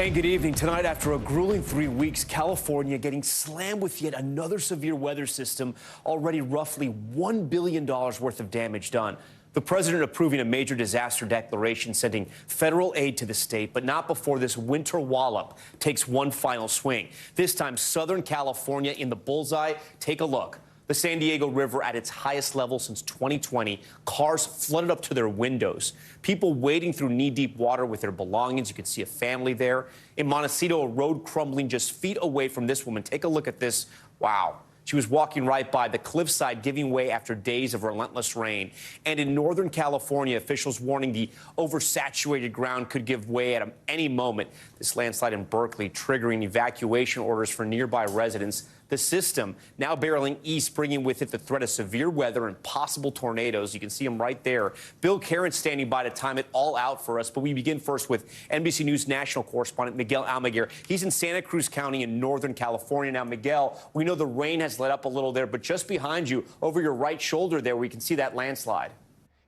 And good evening. Tonight, after a grueling 3 weeks, California getting slammed with yet another severe weather system, already roughly $1 billion worth of damage done. The president approving a major disaster declaration, sending federal aid to the state, but not before this winter wallop takes one final swing. This time, Southern California in the bullseye. Take a look. The San Diego River at its highest level since 2020. Cars flooded up to their windows. People wading through knee-deep water with their belongings. You can see a family there. In Montecito, a road crumbling just feet away from this woman. Take a look at this. Wow. She was walking right by the cliffside, giving way after days of relentless rain. And in Northern California, officials warning the oversaturated ground could give way at any moment. This landslide in Berkeley triggering evacuation orders for nearby residents. The system now barreling east, bringing with it the threat of severe weather and possible tornadoes. You can see them right there. Bill Caron standing by to time it all out for us. But we begin first with NBC News national correspondent Miguel Almaguer. He's in Santa Cruz County in Northern California. Now, Miguel, we know the rain has let up a little there, but just behind you, over your right shoulder there, we can see that landslide.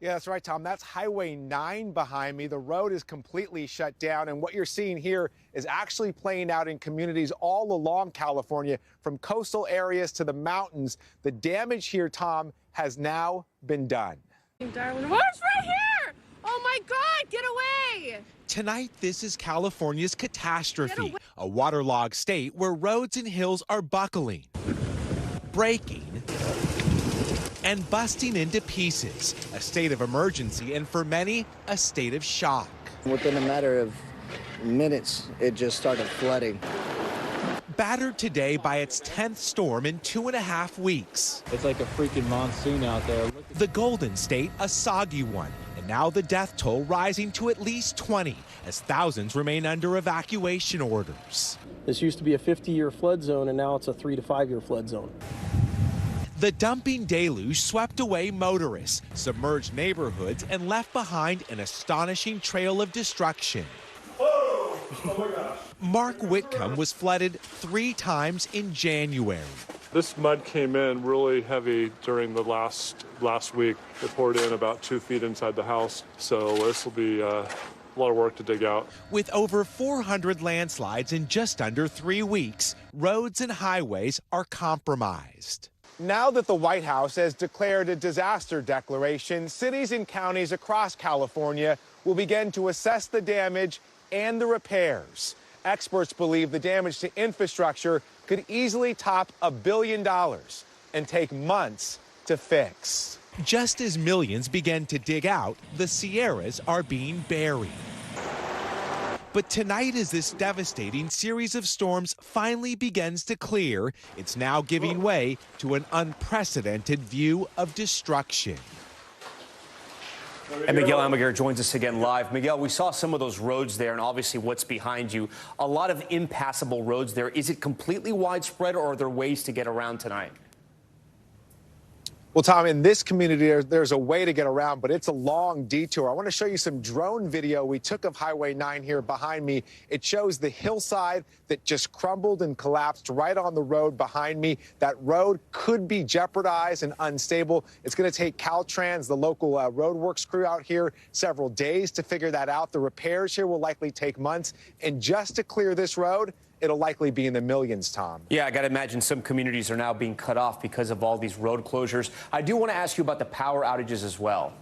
Yeah, that's right, Tom. That's Highway 9 behind me. The road is completely shut down, and what you're seeing here is actually playing out in communities all along California, from coastal areas to the mountains. The damage here, Tom, has now been done. Darwin, what's right here? Oh, my God, get away! Tonight, this is California's catastrophe, a waterlogged state where roads and hills are buckling, breaking, and busting into pieces, a state of emergency, and for many, a state of shock. Within a matter of minutes, it just started flooding. Battered today by its 10th storm in 2.5 weeks. It's like a freaking monsoon out there. The Golden State, a soggy one, and now the death toll rising to at least 20 as thousands remain under evacuation orders. This used to be a 50-year flood zone, and now it's a 3 to 5 year flood zone. The dumping deluge swept away motorists, submerged neighborhoods, and left behind an astonishing trail of destruction. Oh my gosh. Mark Whitcomb was flooded 3 times in January. This mud came in really heavy during the last week. It poured in about 2 feet inside the house, so this will be a lot of work to dig out. With over 400 landslides in just under 3 weeks, roads and highways are compromised. Now that the White House has declared a disaster declaration, cities and counties across California will begin to assess the damage and the repairs. Experts believe the damage to infrastructure could easily top $1 billion and take months to fix. Just as millions begin to dig out, the Sierras are being buried. But tonight, as this devastating series of storms finally begins to clear, it's now giving way to an unprecedented view of destruction. And Miguel Almaguer joins us again live. Miguel, we saw some of those roads there and obviously what's behind you. A lot of impassable roads there. Is it completely widespread, or are there ways to get around tonight? Well, Tom, in this community, there's a way to get around, but it's a long detour. I want to show you some drone video we took of Highway 9 here behind me. It shows the hillside that just crumbled and collapsed right on the road behind me. That road could be jeopardized and unstable. It's going to take Caltrans, the local roadworks crew out here, several days to figure that out. The repairs here will likely take months. And just to clear this road, it'll likely be in the millions, Tom. Yeah, I got to imagine some communities are now being cut off because of all these road closures. I do want to ask you about the power outages as well.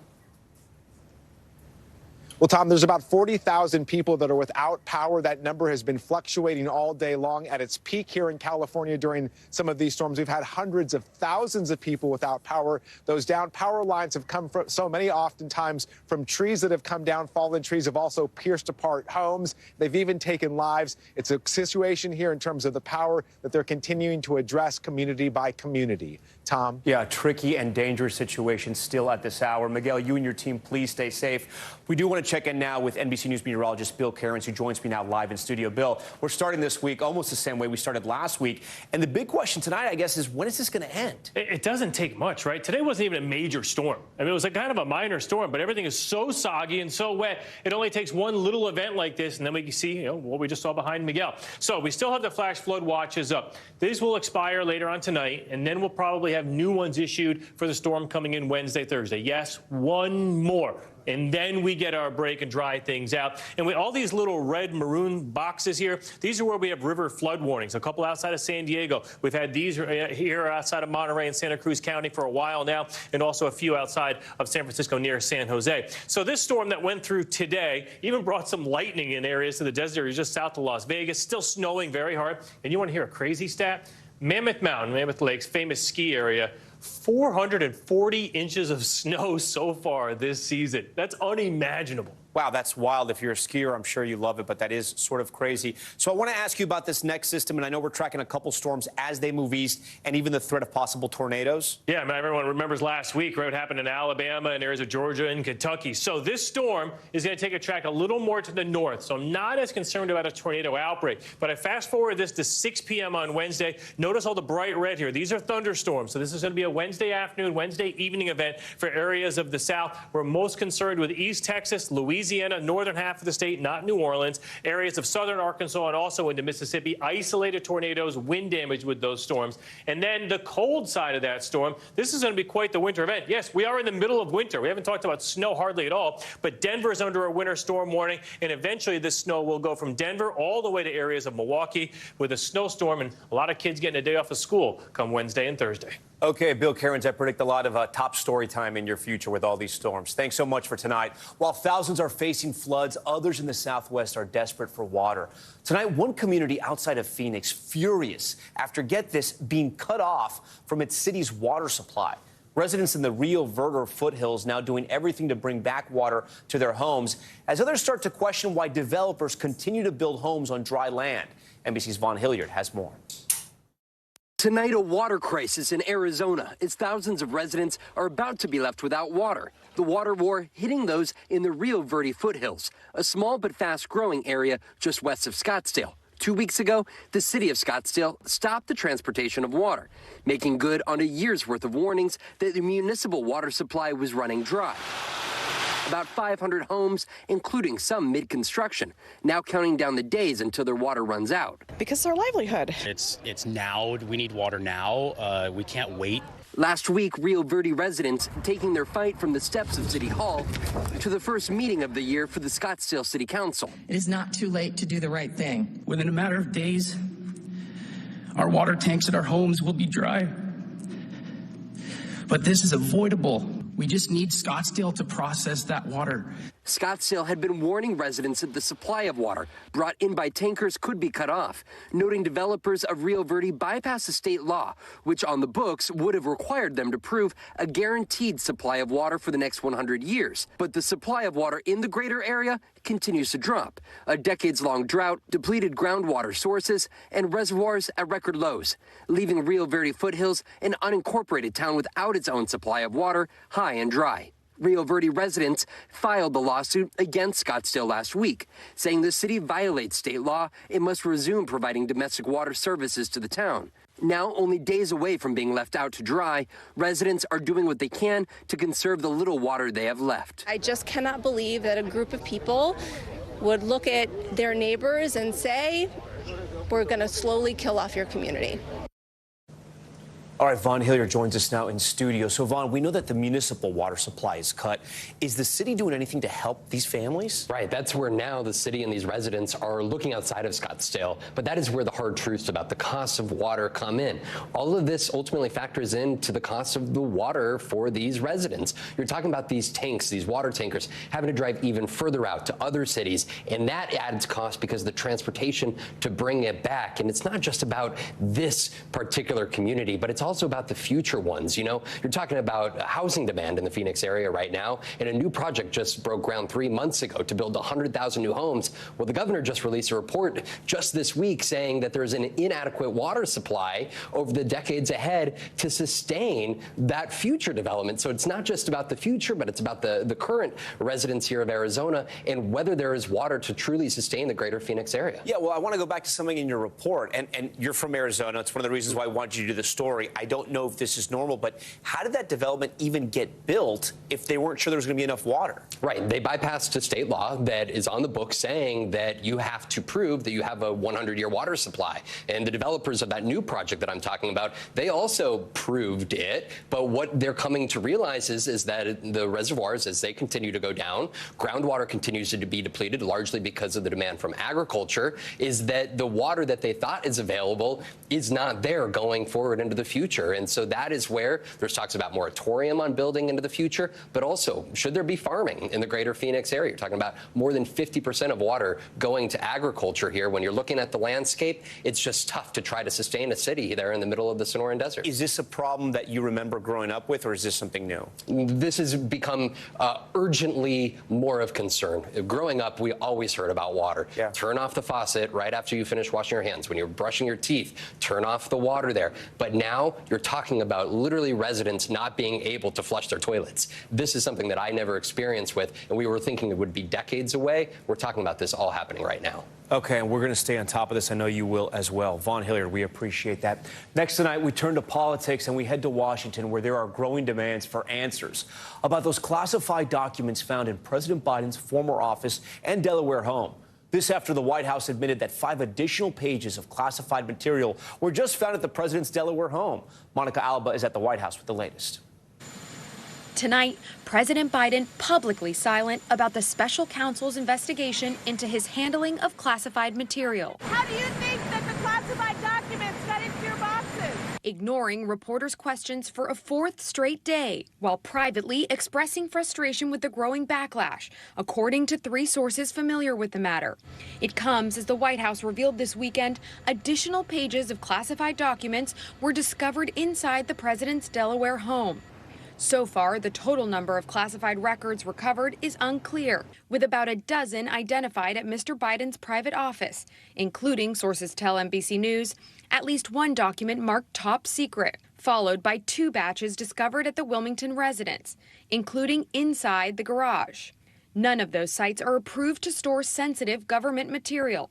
Well, Tom, there's about 40,000 people that are without power. That number has been fluctuating all day long. At its peak here in California during some of these storms, we've had hundreds of thousands of people without power. Those down power lines have come from so many, oftentimes from trees that have come down. Fallen trees have also pierced apart homes. They've even taken lives. It's a situation here in terms of the power that they're continuing to address community by community. Tom? Yeah, tricky and dangerous situation still at this hour. Miguel, you and your team, please stay safe. We do want to check in now with NBC News meteorologist Bill Caron, who joins me now live in studio. Bill, we're starting this week almost the same way we started last week. And the big question tonight, I guess, is when is this going to end? It doesn't take much, right? Today wasn't even a major storm. I mean, it was a kind of a minor storm, but everything is so soggy and so wet. It only takes one little event like this, and then we can see, what we just saw behind Miguel. So we still have the flash flood watches up. These will expire later on tonight, and then we'll probably already have new ones issued for the storm coming in Wednesday, Thursday. Yes, one more. And then we get our break and dry things out. And with all these little red maroon boxes here, these are where we have river flood warnings. A couple outside of San Diego. We've had these here outside of Monterey and Santa Cruz County for a while now, and also a few outside of San Francisco near San Jose. So this storm that went through today even brought some lightning in areas to the desert areas just south of Las Vegas. Still snowing very hard. And you want to hear a crazy stat? Mammoth Mountain, Mammoth Lake's famous ski area, 440 inches of snow so far this season. That's unimaginable. Wow, that's wild. If you're a skier, I'm sure you love it, but that is sort of crazy. So I want to ask you about this next system, and I know we're tracking a couple storms as they move east and even the threat of possible tornadoes. Yeah, I mean, everyone remembers last week, right, what happened in Alabama and areas of Georgia and Kentucky. So this storm is going to take a track a little more to the north, so I'm not as concerned about a tornado outbreak. But I fast forward this to 6 p.m. on Wednesday. Notice all the bright red here. These are thunderstorms, so this is going to be a Wednesday afternoon, Wednesday evening event for areas of the south. We're most concerned with East Texas, Louisiana, northern half of the state, not New Orleans, areas of southern Arkansas and also into Mississippi, isolated tornadoes, wind damage with those storms. And then the cold side of that storm, this is going to be quite the winter event. Yes, we are in the middle of winter. We haven't talked about snow hardly at all, but Denver is under a winter storm warning, and eventually this snow will go from Denver all the way to areas of Milwaukee with a snowstorm and a lot of kids getting a day off of school come Wednesday and Thursday. Okay, Bill Cairns, I predict a lot of top story time in your future with all these storms. Thanks so much for tonight. While thousands are facing floods, others in the Southwest are desperate for water. Tonight, one community outside of Phoenix furious after, get this, being cut off from its city's water supply. Residents in the Rio Verde foothills now doing everything to bring back water to their homes, as others start to question why developers continue to build homes on dry land. NBC's Vaughn Hilliard has more. Tonight, a water crisis in Arizona as thousands of residents are about to be left without water. The water war hitting those in the Rio Verde foothills, a small but fast-growing area just west of Scottsdale. 2 weeks ago, the city of Scottsdale stopped the transportation of water, making good on a year's worth of warnings that the municipal water supply was running dry. About 500 homes, including some mid-construction, now counting down the days until their water runs out. Because it's our livelihood. It's now. We need water now. We can't wait. Last week, Rio Verde residents taking their fight from the steps of City Hall to the first meeting of the year for the Scottsdale City Council. It is not too late to do the right thing. Within a matter of days, our water tanks at our homes will be dry. But this is avoidable. We just need Scottsdale to process that water. Scottsdale had been warning residents that the supply of water brought in by tankers could be cut off, noting developers of Rio Verde bypassed a state law, which on the books would have required them to prove a guaranteed supply of water for the next 100 years. But the supply of water in the greater area continues to drop. A decades-long drought, depleted groundwater sources, and reservoirs at record lows, leaving Rio Verde foothills an unincorporated town without its own supply of water, high and dry. Rio Verde residents filed the lawsuit against Scottsdale last week, saying the city violates state law and must resume providing domestic water services to the town. Now, only days away from being left out to dry, residents are doing what they can to conserve the little water they have left. I just cannot believe that a group of people would look at their neighbors and say, we're going to slowly kill off your community. All right, Vaughn Hilliard joins us now in studio. So, Vaughn, we know that the municipal water supply is cut. Is the city doing anything to help these families? Right. That's where now the city and these residents are looking outside of Scottsdale. But that is where the hard truths about the cost of water come in. All of this ultimately factors into the cost of the water for these residents. You're talking about these tanks, these water tankers, having to drive even further out to other cities. And that adds cost because of the transportation to bring it back. And it's not just about this particular community, but it's also about the future ones. You know, you're talking about housing demand in the Phoenix area right now, and a new project just broke ground 3 months ago to build 100,000 new homes. Well, the governor just released a report just this week saying that there's an inadequate water supply over the decades ahead to sustain that future development. So it's not just about the future, but it's about the current residents here of Arizona and whether there is water to truly sustain the greater Phoenix area. Yeah, well, I want to go back to something in your report, and you're from Arizona. It's one of the reasons why I wanted you to do the story. I don't know if this is normal, but how did that development even get built if they weren't sure there was going to be enough water? Right. They bypassed a state law that is on the books saying that you have to prove that you have a 100-year water supply. And the developers of that new project that I'm talking about, they also proved it. But what they're coming to realize is that the reservoirs, as they continue to go down, groundwater continues to be depleted, largely because of the demand from agriculture, is that the water that they thought is available is not there going forward into the future. And so that is where there's talks about moratorium on building into the future, but also should there be farming in the greater Phoenix area? You're talking about more than 50% of water going to agriculture here. When you're looking at the landscape, it's just tough to try to sustain a city there in the middle of the Sonoran Desert. Is this a problem that you remember growing up with, or is this something new? This has become urgently more of concern. Growing up, we always heard about water. Yeah. Turn off the faucet right after you finish washing your hands. When you're brushing your teeth, turn off the water there. But now you're talking about literally residents not being able to flush their toilets. This is something that I never experienced with, and we were thinking it would be decades away. We're talking about this all happening right now. Okay, and we're going to stay on top of this. I know you will as well. Vaughn Hilliard, we appreciate that. Next tonight, we turn to politics and we head to Washington, where there are growing demands for answers about those classified documents found in President Biden's former office and Delaware home. This after the White House admitted that 5 additional pages of classified material were just found at the president's Delaware home. Monica Alba is at the White House with the latest. Tonight, President Biden publicly silent about the special counsel's investigation into his handling of classified material. How do you think that the classified documents got into your boxes? Ignoring reporters' questions for a 4th straight day, while privately expressing frustration with the growing backlash, according to 3 sources familiar with the matter. It comes as the White House revealed this weekend additional pages of classified documents were discovered inside the president's Delaware home. So far, the total number of classified records recovered is unclear, with about a dozen identified at Mr. Biden's private office, including, sources tell NBC News, at least 1 document marked top secret, followed by 2 batches discovered at the Wilmington residence, including inside the garage. None of those sites are approved to store sensitive government material.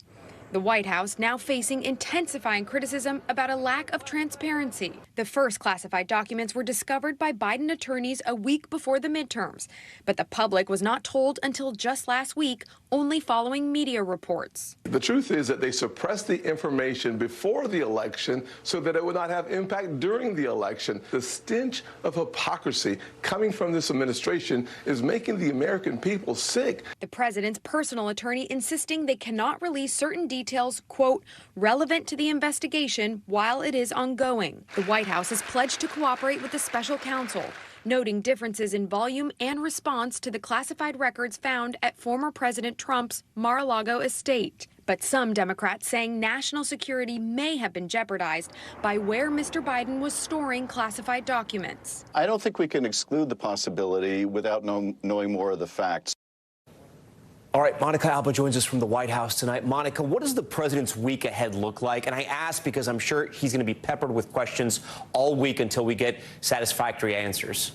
The White House now facing intensifying criticism about a lack of transparency. The first classified documents were discovered by Biden attorneys a week before the midterms, but the public was not told until just last week, only following media reports. The truth is that they suppressed the information before the election so that it would not have impact during the election. The stench of hypocrisy coming from this administration is making the American people sick. The president's personal attorney insisting they cannot release certain details, quote, relevant to the investigation while it is ongoing. The White House has pledged to cooperate with the special counsel, noting differences in volume and response to the classified records found at former President Trump's Mar-a-Lago estate. But some Democrats saying national security may have been jeopardized by where Mr. Biden was storing classified documents. I don't think we can exclude the possibility without knowing more of the facts. All right, Monica Alba joins us from the White House tonight. Monica, what does the president's week ahead look like? And I ask because I'm sure he's going to be peppered with questions all week until we get satisfactory answers.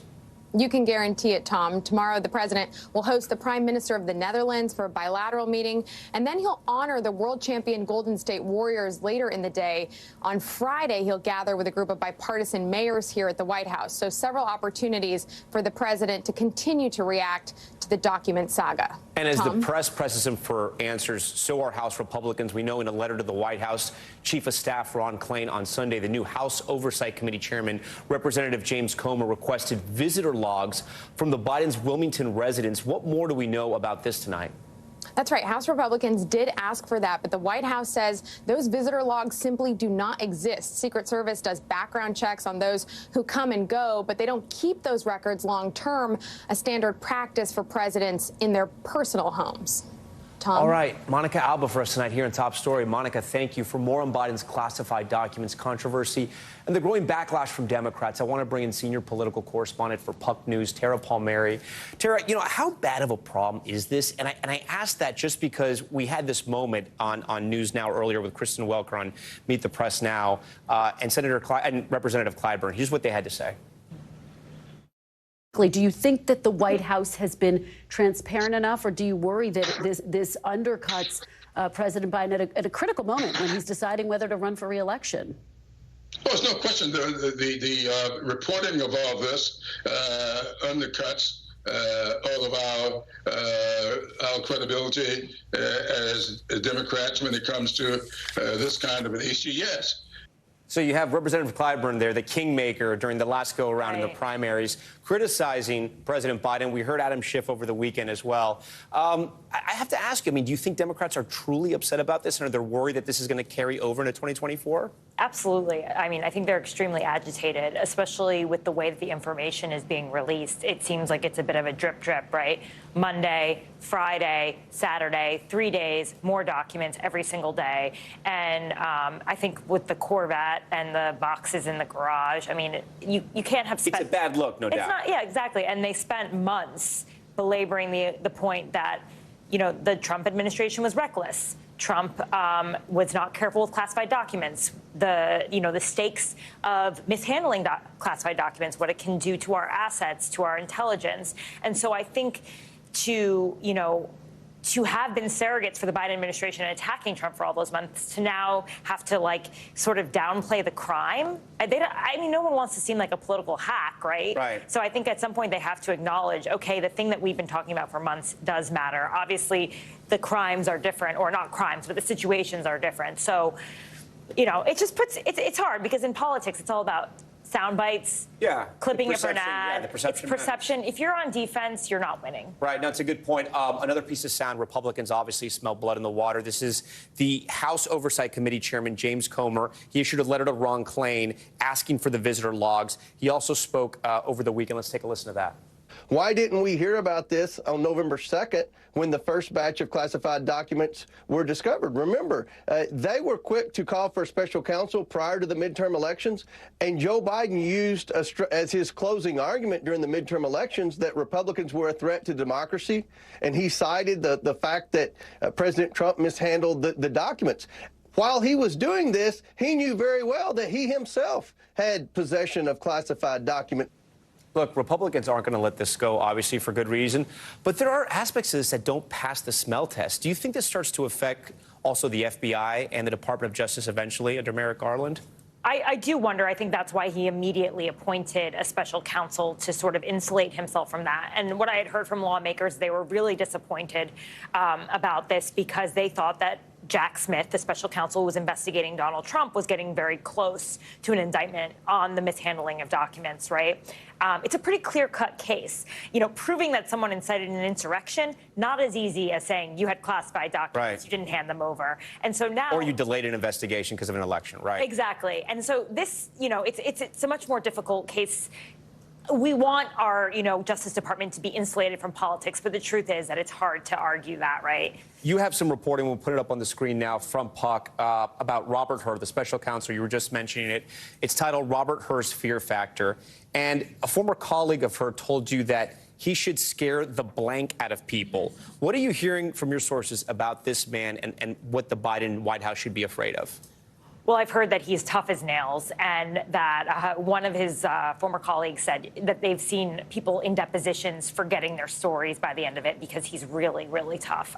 You can guarantee it, Tom. Tomorrow, the president will host the prime minister of the Netherlands for a bilateral meeting, and then he'll honor the world champion Golden State Warriors later in the day. On Friday, he'll gather with a group of bipartisan mayors here at the White House. So several opportunities for the president to continue to react to the document saga. And as the press presses him for answers, so are House Republicans. We know in a letter to the White House, Chief of Staff Ron Klain on Sunday, the new House Oversight Committee Chairman, Representative James Comer, requested visitor logs from the Biden's Wilmington residence. What more do we know about this tonight? That's right. House Republicans did ask for that, but the White House says those visitor logs simply do not exist. Secret Service does background checks on those who come and go, but they don't keep those records long term, a standard practice for presidents in their personal homes. Tom? All right, Monica Alba for us tonight here in Top Story. Monica, thank you. For more on Biden's classified documents controversy and the growing backlash from Democrats, I want to bring in senior political correspondent for Puck News, Tara Palmieri. Tara, you know, how bad of a problem is this? And I asked that just because we had this moment on News Now earlier with Kristen Welker on Meet the Press Now and Representative Clyburn. Here's what they had to say. Do you think that the White House has been transparent enough, or do you worry that this undercuts President Biden at a critical moment when he's deciding whether to run for re-election? Well, there's no question the reporting of all this undercuts all of our credibility as Democrats when it comes to this kind of an issue. Yes. So you have Representative Clyburn there, the kingmaker during the last go-around in the primaries, criticizing President Biden. We heard Adam Schiff over the weekend as well. I have to ask you, I mean, do you think Democrats are truly upset about this, and are they worried that this is going to carry over into 2024? Absolutely. I mean, I think they're extremely agitated, especially with the way that the information is being released. It seems like it's a bit of a drip, right? Monday, Friday, Saturday, 3 days, more documents every single day. And I think with the Corvette and the boxes in the garage, I mean, you can't have spent... It's a bad look, no doubt. It's not, yeah, exactly. And they spent months belaboring the point that, you know, the Trump administration was reckless. Trump was not careful with classified documents. The stakes of mishandling classified documents, what it can do to our assets, to our intelligence. And so I think to have been surrogates for the Biden administration and attacking Trump for all those months, to now have to, like, sort of downplay the crime. I mean, no one wants to seem like a political hack, right? Right. So I think at some point they have to acknowledge, okay, the thing that we've been talking about for months does matter. Obviously, the crimes are different, or not crimes, but the situations are different. So, you know, it just puts, it's hard, because in politics, it's all about sound bites, clipping it for an ad. The perception. It's perception. If you're on defense, you're not winning. Right. No, it's a good point. Another piece of sound, Republicans obviously smell blood in the water. This is the House Oversight Committee Chairman, James Comer. He issued a letter to Ron Klain asking for the visitor logs. He also spoke over the weekend. Let's take a listen to that. Why didn't we hear about this on November 2nd when the first batch of classified documents were discovered? Remember, they were quick to call for a special counsel prior to the midterm elections, and Joe Biden used as his closing argument during the midterm elections that Republicans were a threat to democracy, and he cited the fact that President Trump mishandled the documents. While he was doing this, he knew very well that he himself had possession of classified documents. Look, Republicans aren't going to let this go, obviously, for good reason. But there are aspects of this that don't pass the smell test. Do you think this starts to affect also the FBI and the Department of Justice eventually under Merrick Garland? I do wonder. I think that's why he immediately appointed a special counsel to sort of insulate himself from that. And what I had heard from lawmakers, they were really disappointed about this, because they thought that Jack Smith, the special counsel who was investigating Donald Trump, was getting very close to an indictment on the mishandling of documents, right? It's a pretty clear-cut case. You know, proving that someone incited an insurrection, not as easy as saying you had classified documents, you didn't hand them over. And so now... Or you delayed an investigation because of an election, right? Exactly. And so this, you know, it's a much more difficult case. We want our, Justice Department to be insulated from politics, but the truth is that it's hard to argue that, right? You have some reporting, we'll put it up on the screen now, from Puck about Robert Hur, the special counsel. You were just mentioning it. It's titled Robert Hur's Fear Factor. And a former colleague of Hur told you that he should scare the blank out of people. What are you hearing from your sources about this man and what the Biden White House should be afraid of? Well, I've heard that he's tough as nails, and that one of his former colleagues said that they've seen people in depositions forgetting their stories by the end of it because he's really, really tough.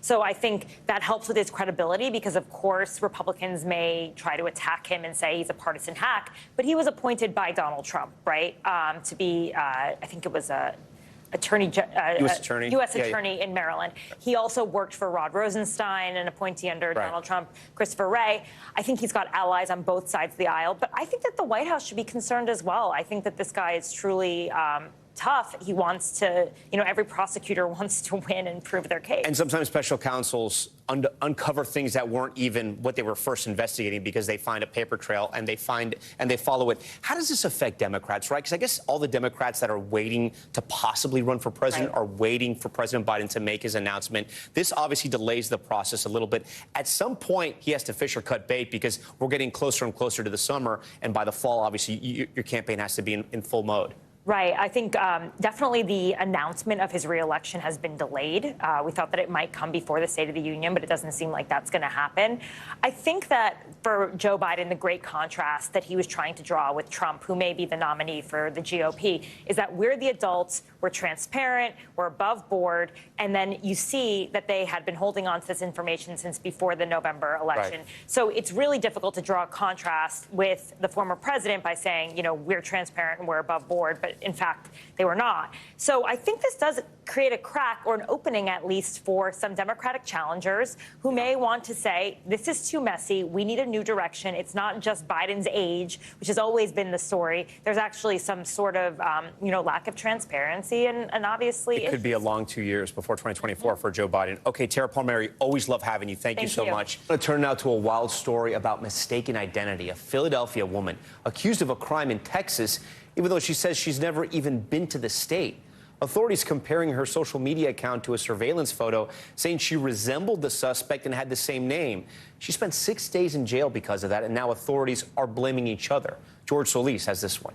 So I think that helps with his credibility because, of course, Republicans may try to attack him and say he's a partisan hack, but he was appointed by Donald Trump, right, to be, I think it was a U.S. attorney in Maryland. He also worked for Rod Rosenstein, an appointee under Donald Trump, Christopher Wray. I think he's got allies on both sides of the aisle, but I think that the White House should be concerned as well. I think that this guy is truly tough. He wants to, every prosecutor wants to win and prove their case. And sometimes special counsels uncover things that weren't even what they were first investigating because they find a paper trail and they follow it. How does this affect Democrats, right? Because I guess all the Democrats that are waiting to possibly run for president are waiting for President Biden to make his announcement. This obviously delays the process a little bit. At some point, he has to fish or cut bait because we're getting closer and closer to the summer. And by the fall, obviously, your campaign has to be in full mode. Right. I think definitely the announcement of his reelection has been delayed. We thought that it might come before the State of the Union, but it doesn't seem like that's going to happen. I think that for Joe Biden, the great contrast that he was trying to draw with Trump, who may be the nominee for the GOP, is that we're the adults, we're transparent, we're above board, and then you see that they had been holding on to this information since before the November election. Right. So it's really difficult to draw a contrast with the former president by saying, you know, we're transparent and we're above board, but in fact, they were not. So I think this does create a crack or an opening, at least, for some Democratic challengers who may want to say, this is too messy. We need a new direction. It's not just Biden's age, which has always been the story. There's actually some sort of, lack of transparency. And obviously, it could be a long 2 years before 2024 for Joe Biden. Okay, Tara Palmieri, always love having you. Thank you so much. I'm going to turn now to a wild story about mistaken identity. A Philadelphia woman accused of a crime in Texas, even though she says she's never even been to the state. Authorities comparing her social media account to a surveillance photo, saying she resembled the suspect and had the same name. She spent 6 days in jail because of that, and now authorities are blaming each other. George Solis has this one.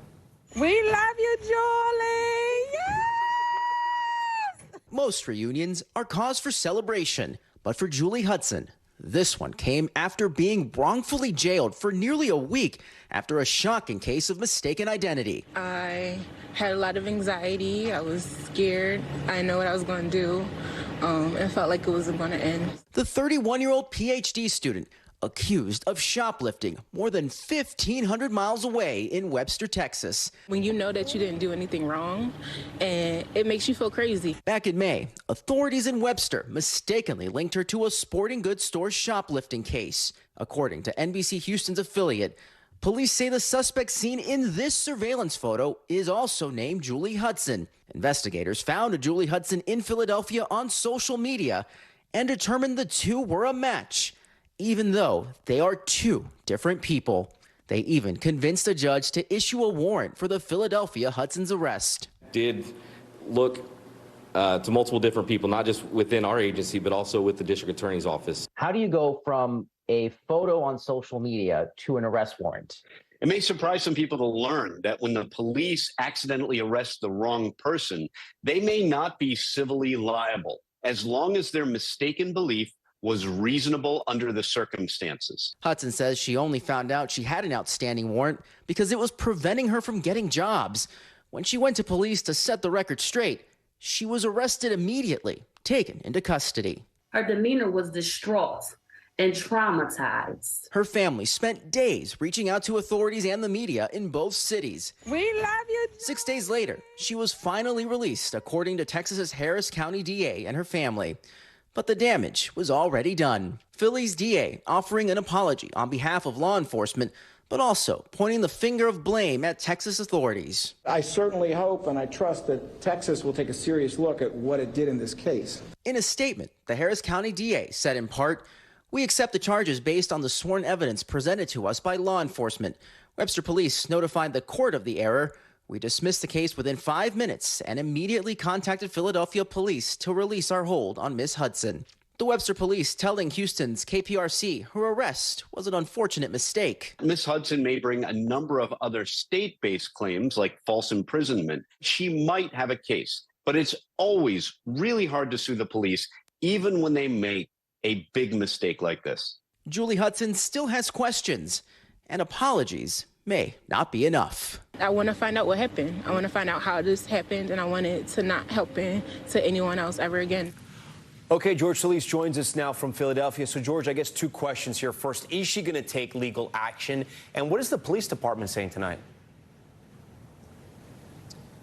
We love you, Julie! Yes! Most reunions are cause for celebration, but for Julie Hudson, this one came after being wrongfully jailed for nearly a week after a shocking case of mistaken identity. I had a lot of anxiety. I was scared. I didn't know what I was going to do. It felt like it wasn't going to end. The 31-year-old PhD student accused of shoplifting more than 1,500 miles away in Webster, Texas. When you know that you didn't do anything wrong, and it makes you feel crazy. Back in May, authorities in Webster mistakenly linked her to a sporting goods store shoplifting case. According to NBC Houston's affiliate, police say the suspect seen in this surveillance photo is also named Julie Hudson. Investigators found a Julie Hudson in Philadelphia on social media and determined the two were a match. Even though they are two different people. They even convinced a judge to issue a warrant for the Philadelphia Hudson's arrest. Did look to multiple different people, not just within our agency, but also with the district attorney's office. How do you go from a photo on social media to an arrest warrant? It may surprise some people to learn that when the police accidentally arrest the wrong person, they may not be civilly liable as long as their mistaken belief was reasonable under the circumstances. Hudson says she only found out she had an outstanding warrant because it was preventing her from getting jobs. When she went to police to set the record straight, she was arrested immediately, taken into custody. Her demeanor was distraught and traumatized. Her family spent days reaching out to authorities and the media in both cities. We love you. 6 days later, she was finally released, according to Texas's Harris County DA and her family. But the damage was already done. Philly's DA offering an apology on behalf of law enforcement, but also pointing the finger of blame at Texas authorities. I certainly hope and I trust that Texas will take a serious look at what it did in this case. In a statement, the Harris County DA said in part, "We accept the charges based on the sworn evidence presented to us by law enforcement. Webster police notified the court of the error. We dismissed the case within 5 minutes and immediately contacted Philadelphia police to release our hold on Miss Hudson." The Webster police telling Houston's KPRC her arrest was an unfortunate mistake. Miss Hudson may bring a number of other state-based claims like false imprisonment. She might have a case, but it's always really hard to sue the police, even when they make a big mistake like this. Julie Hudson still has questions, and apologies may not be enough. I want to find out what happened. I want to find out how this happened, and I want it to not happen to anyone else ever again. Okay, George Solis joins us now from Philadelphia. So, George, I guess two questions here. First, is she going to take legal action? And what is the police department saying tonight?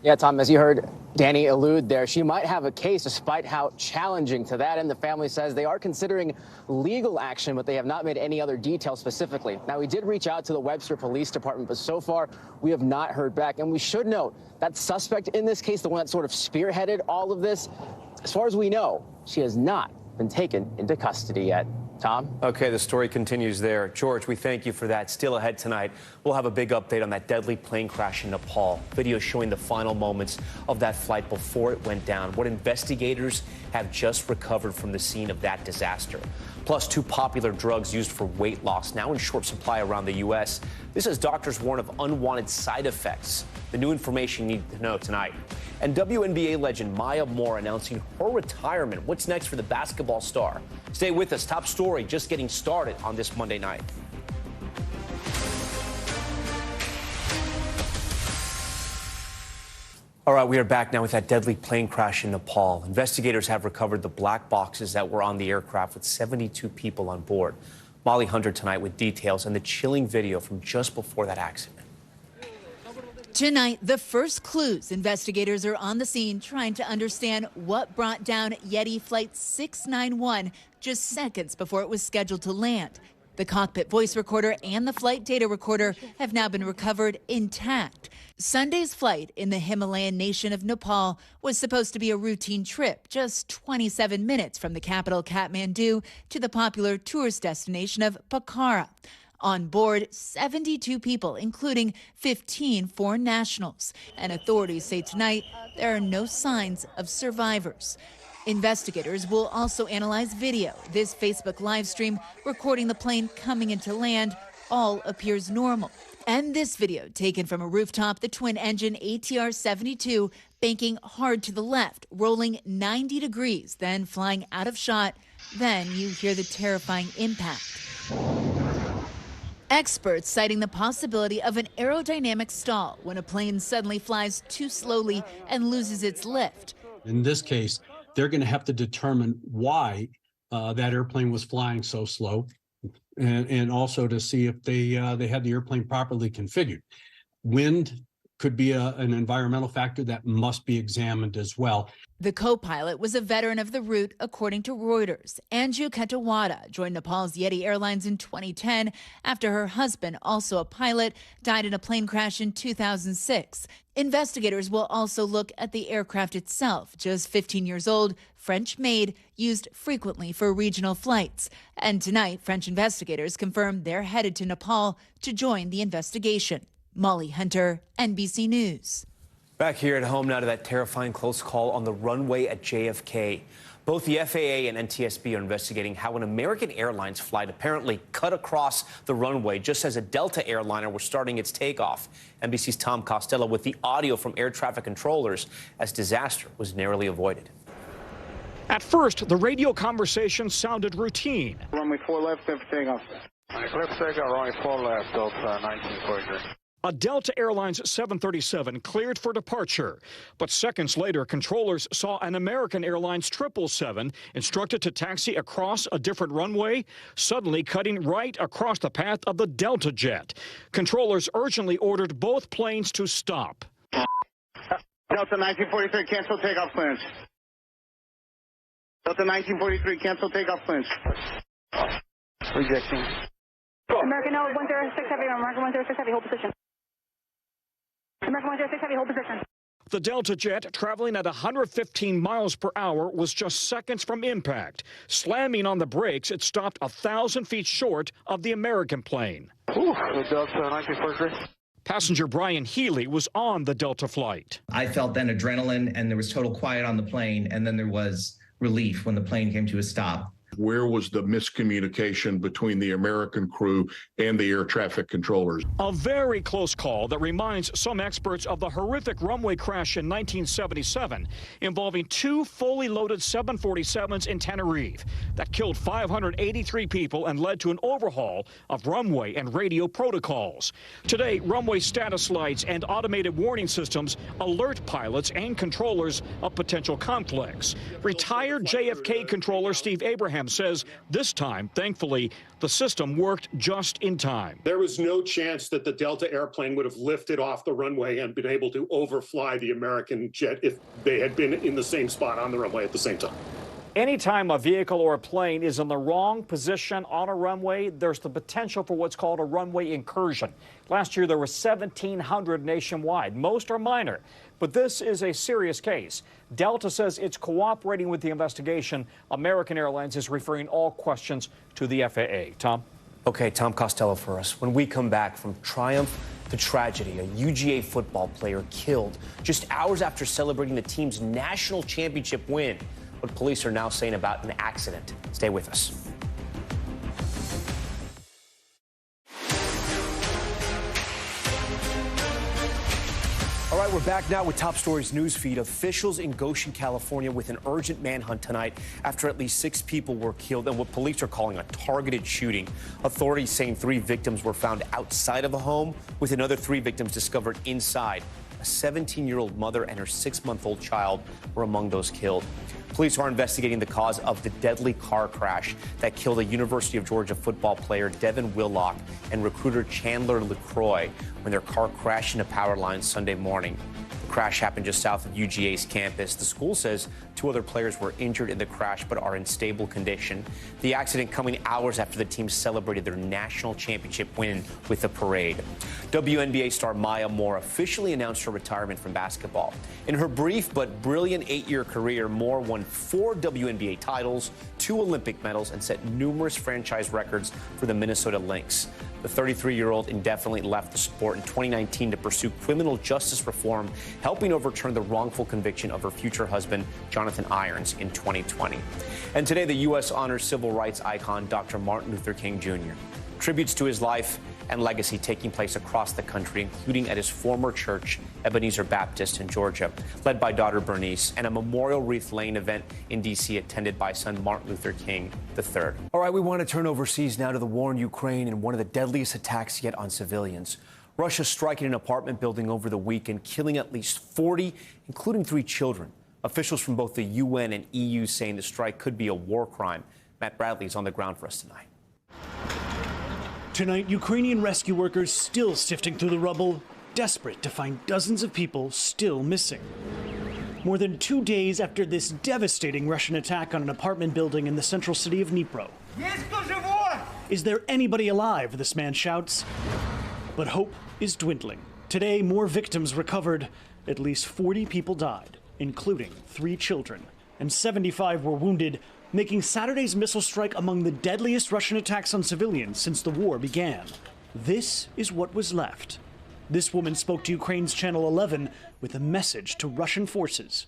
Yeah, Tom, as you heard Danny allude there, she might have a case despite how challenging to that. And the family says they are considering legal action, but they have not made any other details specifically. Now, we did reach out to the Webster Police Department, but so far we have not heard back. And we should note that suspect in this case, the one that sort of spearheaded all of this, as far as we know, she has not been taken into custody yet. Tom? Okay, the story continues there. George, we thank you for that. Still ahead tonight, we'll have a big update on that deadly plane crash in Nepal. Video showing the final moments of that flight before it went down. What investigators have just recovered from the scene of that disaster. Plus, two popular drugs used for weight loss now in short supply around the U.S. This as doctors warn of unwanted side effects. The new information you need to know tonight. And WNBA legend Maya Moore announcing her retirement. What's next for the basketball star? Stay with us. Top story just getting started on this Monday night. All right, we are back now with that deadly plane crash in Nepal. Investigators have recovered the black boxes that were on the aircraft with 72 people on board. Molly Hunter tonight with details and the chilling video from just before that accident. Tonight, the first clues. Investigators are on the scene trying to understand what brought down Yeti Flight 691 just seconds before it was scheduled to land. The cockpit voice recorder and the flight data recorder have now been recovered intact. Sunday's flight in the Himalayan nation of Nepal was supposed to be a routine trip, just 27 minutes from the capital Kathmandu to the popular tourist destination of Pokhara. On board, 72 people, including 15 foreign nationals. And authorities say tonight there are no signs of survivors. Investigators will also analyze video. This Facebook live stream recording the plane coming into land all appears normal. And this video taken from a rooftop, the twin-engine ATR-72 banking hard to the left, rolling 90 degrees, then flying out of shot. Then you hear the terrifying impact. Experts citing the possibility of an aerodynamic stall when a plane suddenly flies too slowly and loses its lift. In this case, they're going to have to determine why that airplane was flying so slow, and also to see if they had the airplane properly configured. Wind could be an environmental factor that must be examined as well. The co-pilot was a veteran of the route, according to Reuters. Anju Ketawada joined Nepal's Yeti Airlines in 2010 after her husband, also a pilot, died in a plane crash in 2006. Investigators will also look at the aircraft itself, just 15 years old, French-made, used frequently for regional flights. And tonight, French investigators confirmed they're headed to Nepal to join the investigation. Molly Hunter, NBC News. Back here at home now to that terrifying close call on the runway at JFK. Both the FAA and NTSB are investigating how an American Airlines flight apparently cut across the runway just as a Delta airliner was starting its takeoff. NBC's Tom Costello with the audio from air traffic controllers as disaster was narrowly avoided. At first, the radio conversation sounded routine. Runway 4 left, clear for takeoff. Clear for takeoff, runway 4 left, Delta 1943. A Delta Airlines 737 cleared for departure. But seconds later, controllers saw an American Airlines 777 instructed to taxi across a different runway, suddenly cutting right across the path of the Delta jet. Controllers urgently ordered both planes to stop. Delta 1943, cancel takeoff clearance. Delta 1943, cancel takeoff clearance. Rejecting. American 106 Heavy, American 106 Heavy, hold position. American 106 Heavy, hold position. The Delta jet, traveling at 115 miles per hour, was just seconds from impact. Slamming on the brakes, it stopped 1,000 feet short of the American plane. The Delta 1943. Passenger Brian Healy was on the Delta flight. I felt then adrenaline, and there was total quiet on the plane, and then there was relief when the plane came to a stop. Where was the miscommunication between the American crew and the air traffic controllers? A very close call that reminds some experts of the horrific runway crash in 1977 involving two fully loaded 747s in Tenerife that killed 583 people and led to an overhaul of runway and radio protocols. Today, runway status lights and automated warning systems alert pilots and controllers of potential conflicts. Retired JFK controller Steve Abraham says this time, thankfully, the system worked just in time. There was no chance that the Delta airplane would have lifted off the runway and been able to overfly the American jet if they had been in the same spot on the runway at the same time. Anytime a vehicle or a plane is in the wrong position on a runway, there's the potential for what's called a runway incursion. Last year, there were 1,700 nationwide. Most are minor, but this is a serious case. Delta says it's cooperating with the investigation. American Airlines is referring all questions to the FAA. Tom? Okay, Tom Costello for us. When we come back, from triumph to tragedy, a UGA football player killed just hours after celebrating the team's national championship win. What police are now saying about an accident. Stay with us. right, we're back now with Top Stories news feed. Officials in Goshen, California, with an urgent manhunt tonight after at least 6 people were killed in what police are calling a targeted shooting. Authorities saying 3 victims were found outside of a home, with another 3 victims discovered inside. A 17-year-old mother and her 6-month-old child were among those killed. Police are investigating the cause of the deadly car crash that killed a University of Georgia football player, Devin Willock, and recruiter Chandler LaCroix when their car crashed into power lines Sunday morning. The crash happened just south of UGA's campus. The school says 2 other players were injured in the crash but are in stable condition. The accident coming hours after the team celebrated their national championship win with a parade. WNBA star Maya Moore officially announced her retirement from basketball. In her brief but brilliant 8-year career, Moore won 4 WNBA titles, 2 Olympic medals, and set numerous franchise records for the Minnesota Lynx. The 33-year-old indefinitely left the sport in 2019 to pursue criminal justice reform, helping overturn the wrongful conviction of her future husband, Jonathan Irons, in 2020. And today, the U.S. honors civil rights icon Dr. Martin Luther King Jr. Tributes to his life and legacy taking place across the country, including at his former church, Ebenezer Baptist in Georgia, led by daughter Bernice, and a memorial wreath laying event in D.C. attended by son Martin Luther King III. All right, we want to turn overseas now to the war in Ukraine and one of the deadliest attacks yet on civilians. Russia striking an apartment building over the weekend, killing at least 40, including 3 children. Officials from both the UN and EU saying the strike could be a war crime. Matt Bradley is on the ground for us tonight. Tonight, Ukrainian rescue workers still sifting through the rubble, desperate to find dozens of people still missing. More than 2 days after this devastating Russian attack on an apartment building in the central city of Dnipro. Is there anybody alive? This man shouts. But hope is dwindling. Today, more victims recovered. At least 40 people died, including 3 children, and 75 were wounded, making Saturday's missile strike among the deadliest Russian attacks on civilians since the war began. This is what was left. This woman spoke to Ukraine's Channel 11 with a message to Russian forces.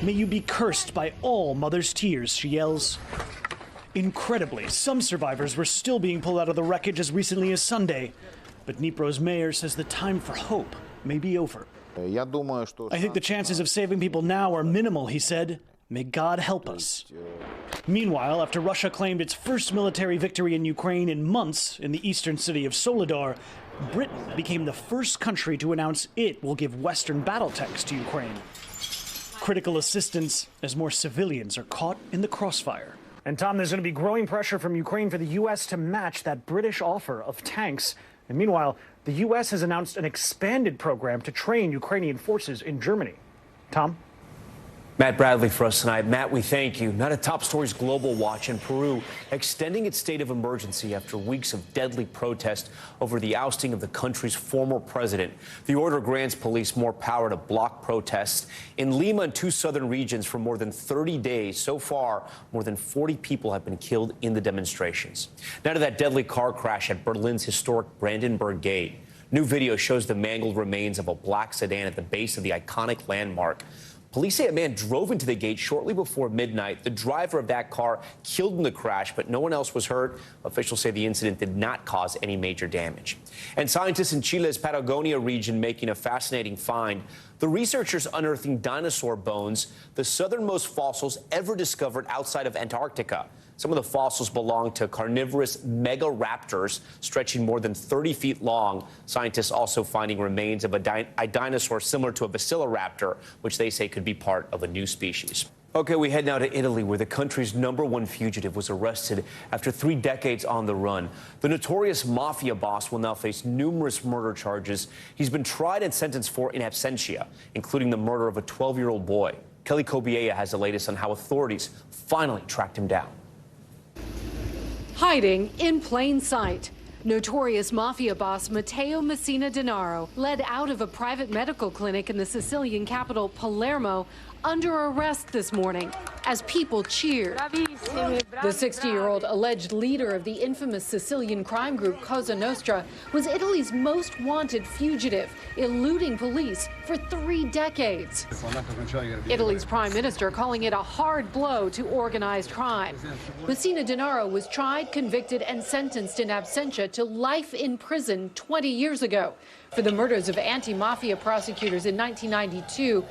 May you be cursed by all mother's tears, she yells. Incredibly, some survivors were still being pulled out of the wreckage as recently as Sunday. But Dnipro's mayor says the time for hope may be over. I think the chances of saving people now are minimal, he said. May God help us. Meanwhile, after Russia claimed its first military victory in Ukraine in months in the eastern city of Soledar, Britain became the first country to announce it will give Western battle tanks to Ukraine. Critical assistance as more civilians are caught in the crossfire. And Tom, there's going to be growing pressure from Ukraine for the U.S. to match that British offer of tanks. And meanwhile, the U.S. has announced an expanded program to train Ukrainian forces in Germany. Tom? Matt Bradley for us tonight. Matt, we thank you. Now to Top Stories Global Watch in Peru, extending its state of emergency after weeks of deadly protest over the ousting of the country's former president. The order grants police more power to block protests in Lima and 2 southern regions for more than 30 days. So far, more than 40 people have been killed in the demonstrations. Now to that deadly car crash at Berlin's historic Brandenburg Gate. New video shows the mangled remains of a black sedan at the base of the iconic landmark. Police say a man drove into the gate shortly before midnight. The driver of that car killed in the crash, but no one else was hurt. Officials say the incident did not cause any major damage. And scientists in Chile's Patagonia region making a fascinating find. The researchers unearthing dinosaur bones, the southernmost fossils ever discovered outside of Antarctica. Some of the fossils belong to carnivorous megaraptors stretching more than 30 feet long. Scientists also finding remains of a dinosaur similar to a bacilliraptor, which they say could be part of a new species. Okay, we head now to Italy, where the country's #1 fugitive was arrested after 3 decades on the run. The notorious mafia boss will now face numerous murder charges. He's been tried and sentenced for in absentia, including the murder of a 12-year-old boy. Kelly Kobiella has the latest on how authorities finally tracked him down. Hiding in plain sight. Notorious mafia boss Matteo Messina Denaro led out of a private medical clinic in the Sicilian capital, Palermo, under arrest this morning as people cheered. The 60-year-old alleged leader of the infamous Sicilian crime group Cosa Nostra was Italy's most wanted fugitive, eluding police for 3 decades. Italy's prime minister calling it a hard blow to organized crime. Messina Denaro was tried, convicted, and sentenced in absentia to life in prison 20 years ago. for the murders of anti-mafia prosecutors in 1992,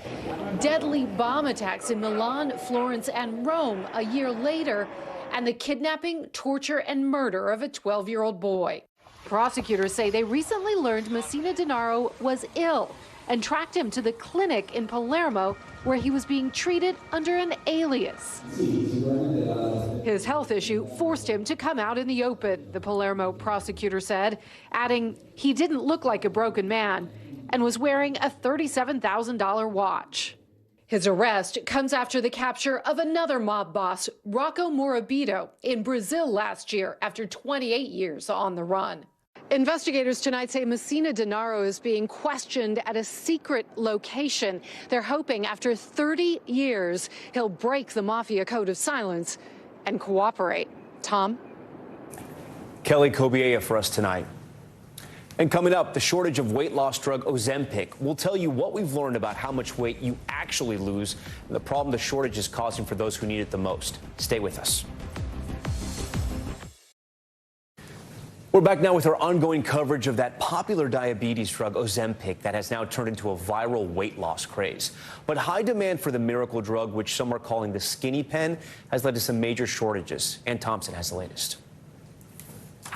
deadly bomb attacks in Milan, Florence, and Rome a year later, and the kidnapping, torture, and murder of a 12-year-old boy. Prosecutors say they recently learned Messina Denaro was ill and tracked him to the clinic in Palermo where he was being treated under an alias. His health issue forced him to come out in the open, the Palermo prosecutor said, adding he didn't look like a broken man and was wearing a $37,000 watch. His arrest comes after the capture of another mob boss, Rocco Morabito, in Brazil last year after 28 years on the run. Investigators tonight say Messina Denaro is being questioned at a secret location. They're hoping after 30 years he'll break the mafia code of silence and cooperate. Tom? Kelly Kobiea for us tonight. And coming up, the shortage of weight loss drug Ozempic. We'll tell you what we've learned about how much weight you actually lose and the problem the shortage is causing for those who need it the most. Stay with us. We're back now with our ongoing coverage of that popular diabetes drug Ozempic that has now turned into a viral weight loss craze. But high demand for the miracle drug, which some are calling the skinny pen, has led to some major shortages. Ann Thompson has the latest.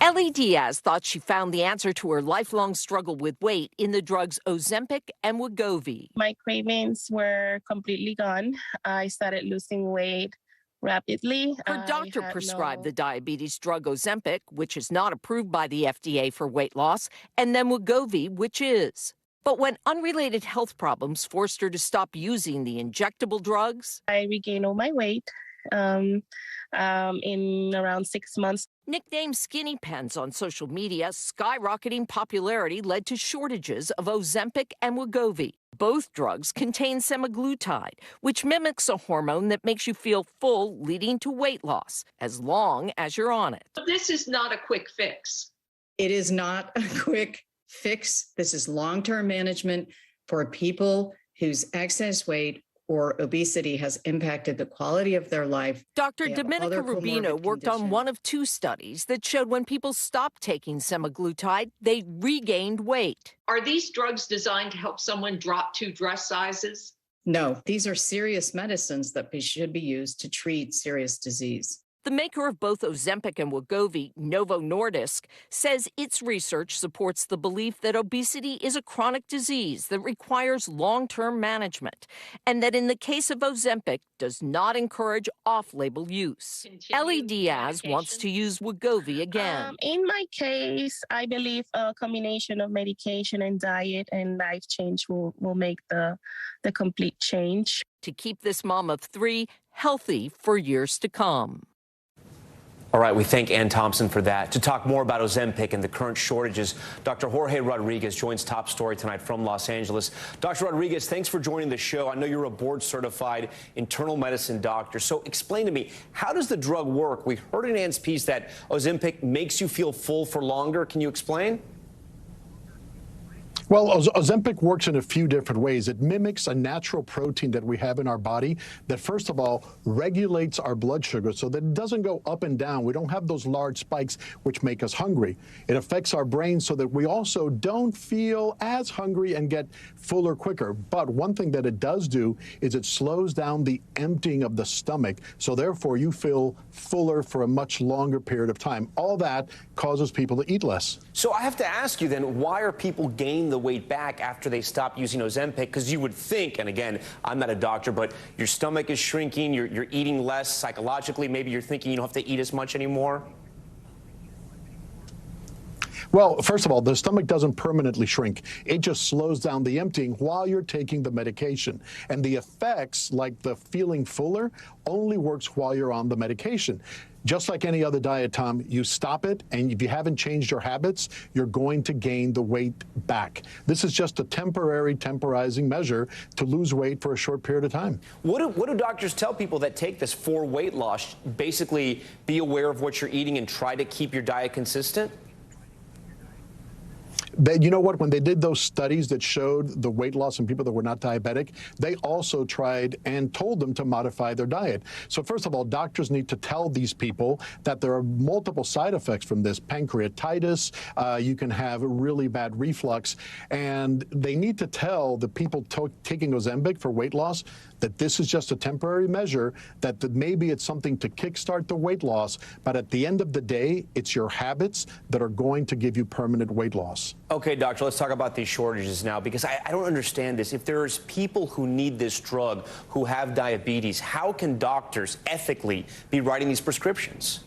Ellie Diaz thought she found the answer to her lifelong struggle with weight in the drugs Ozempic and Wegovy. My cravings were completely gone. I started losing weight rapidly. Her doctor prescribed the diabetes drug Ozempic, which is not approved by the FDA for weight loss, and then Wegovy, which is. But when unrelated health problems forced her to stop using the injectable drugs, I regained all my weight in around 6 months. Nicknamed skinny pens on social media, skyrocketing popularity led to shortages of Ozempic and Wegovy. Both drugs contain semaglutide, which mimics a hormone that makes you feel full, leading to weight loss, as long as you're on it. This is not a quick fix. It is not a quick fix. This is long-term management for people whose excess weight or obesity has impacted the quality of their life. Dr. Domenica Rubino worked on one of two studies that showed when people stopped taking semaglutide, they regained weight. Are these drugs designed to help someone drop 2 dress sizes? No, these are serious medicines that should be used to treat serious disease. The maker of both Ozempic and Wegovy, Novo Nordisk, says its research supports the belief that obesity is a chronic disease that requires long-term management, and that in the case of Ozempic, does not encourage off-label use. Ellie Diaz wants to use Wegovy again. In my case, I believe a combination of medication and diet and life change will make the complete change. To keep this mom of 3 healthy for years to come. All right, we thank Ann Thompson for that. To talk more about Ozempic and the current shortages, Dr. Jorge Rodriguez joins Top Story tonight from Los Angeles. Dr. Rodriguez, thanks for joining the show. I know you're a board-certified internal medicine doctor. So explain to me, how does the drug work? We heard in Ann's piece that Ozempic makes you feel full for longer. Can you explain? Well, Ozempic works in a few different ways. It mimics a natural protein that we have in our body that, first of all, regulates our blood sugar so that it doesn't go up and down. We don't have those large spikes which make us hungry. It affects our brain so that we also don't feel as hungry and get fuller quicker. But one thing that it does do is it slows down the emptying of the stomach, so therefore you feel fuller for a much longer period of time. All that causes people to eat less. So I have to ask you then, why are people gaining the weight back after they stop using Ozempic? Because you would think, and again, I'm not a doctor, but your stomach is shrinking, you're eating less psychologically, maybe you're thinking you don't have to eat as much anymore. Well, first of all, the stomach doesn't permanently shrink. It just slows down the emptying while you're taking the medication. And the effects, like the feeling fuller, only works while you're on the medication. Just like any other diet, Tom, you stop it, and if you haven't changed your habits, you're going to gain the weight back. This is just a temporizing measure to lose weight for a short period of time. What do doctors tell people that take this for weight loss? Basically, be aware of what you're eating and try to keep your diet consistent? You know what? When they did those studies that showed the weight loss in people that were not diabetic, they also tried and told them to modify their diet. So first of all, doctors need to tell these people that there are multiple side effects from this. Pancreatitis, you can have really bad reflux, and they need to tell the people taking Ozempic for weight loss that this is just a temporary measure, that maybe it's something to kickstart the weight loss, but at the end of the day, it's your habits that are going to give you permanent weight loss. Okay, doctor, let's talk about these shortages now, because I don't understand this. If there's people who need this drug who have diabetes, how can doctors ethically be writing these prescriptions?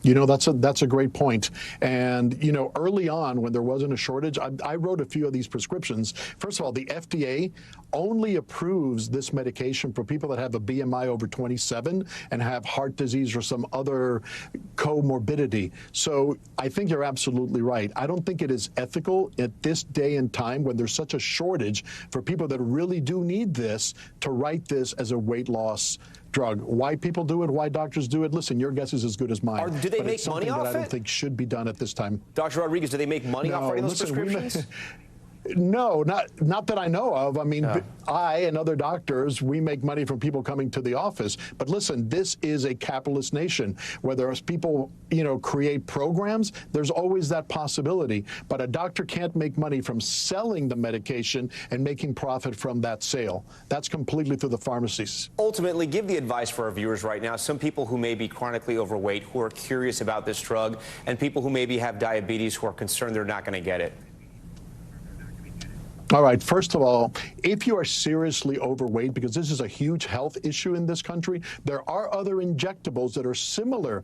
You know, that's a great point. And, you know, early on when there wasn't a shortage, I wrote a few of these prescriptions. First of all, the FDA only approves this medication for people that have a BMI over 27 and have heart disease or some other comorbidity. So I think you're absolutely right. I don't think it is ethical at this day and time when there's such a shortage for people that really do need this to write this as a weight loss drug. Why people do it, why doctors do it, listen, your guess is as good as mine. Do they make money off it? I don't think should be done at this time. Dr. Rodriguez, do they make money off writing those prescriptions? No, not that I know of. I mean, I and other doctors, we make money from people coming to the office. But listen, this is a capitalist nation. Whether people, you know, create programs, there's always that possibility. But a doctor can't make money from selling the medication and making profit from that sale. That's completely through the pharmacies. Ultimately, give the advice for our viewers right now. Some people who may be chronically overweight, who are curious about this drug, and people who maybe have diabetes who are concerned they're not going to get it. All right. First of all, if you are seriously overweight, because this is a huge health issue in this country, there are other injectables that are similar,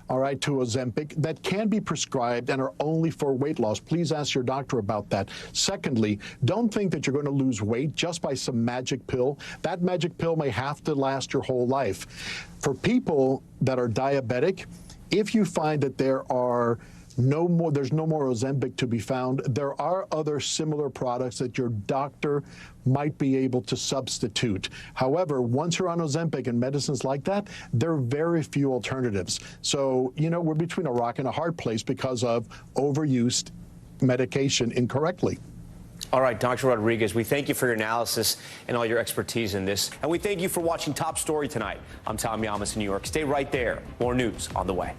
all right, to Ozempic that can be prescribed and are only for weight loss. Please ask your doctor about that. Secondly, don't think that you're going to lose weight just by some magic pill. That magic pill may have to last your whole life. For people that are diabetic, if you find that there's no more Ozempic to be found, there are other similar products that your doctor might be able to substitute. However, once you're on Ozempic and medicines like that, there are very few alternatives. So, you know, we're between a rock and a hard place because of overused medication incorrectly. All right, Dr. Rodriguez, we thank you for your analysis and all your expertise in this. And we thank you for watching Top Story tonight. I'm Tom Llamas in New York. Stay right there. More news on the way.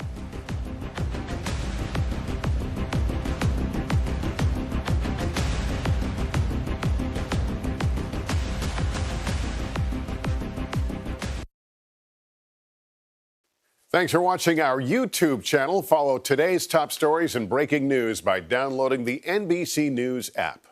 Thanks for watching our YouTube channel. Follow today's top stories and breaking news by downloading the NBC News app.